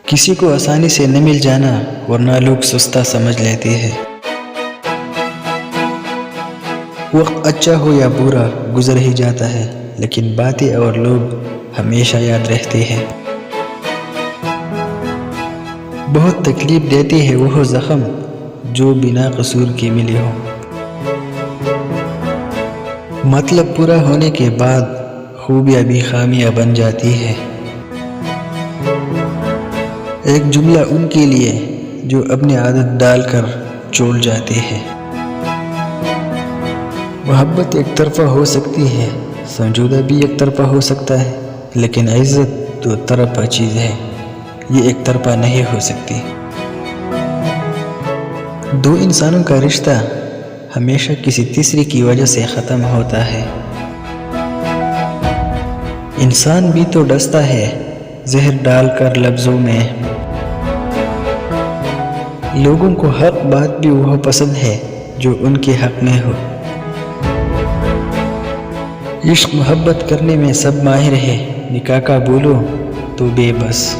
کسی کو آسانی سے نہ مل جانا ورنہ لوگ سستا سمجھ لیتے ہیں۔ وقت اچھا ہو یا برا گزر ہی جاتا ہے، لیکن باتیں اور لوگ ہمیشہ یاد رہتے ہیں۔ بہت تکلیف دیتی ہے وہ زخم جو بنا قصور کے ملے ہو۔ مطلب پورا ہونے کے بعد خوبیاں بھی خامیاں بن جاتی ہے۔ ایک جملہ ان کے لیے جو اپنی عادت ڈال کر چول جاتے ہیں۔ محبت ایک طرفہ ہو سکتی ہے، سمجھوتہ بھی ایک طرفہ ہو سکتا ہے، لیکن عزت دو طرفہ چیز ہے، یہ ایک طرفہ نہیں ہو سکتی۔ دو انسانوں کا رشتہ ہمیشہ کسی تیسرے کی وجہ سے ختم ہوتا ہے۔ انسان بھی تو ڈستا ہے زہر ڈال کر لفظوں میں۔ لوگوں کو حق بات بھی وہ پسند ہے جو ان کے حق میں ہو۔ عشق محبت کرنے میں سب ماہر ہے، نکاح کا بولو تو بے بس۔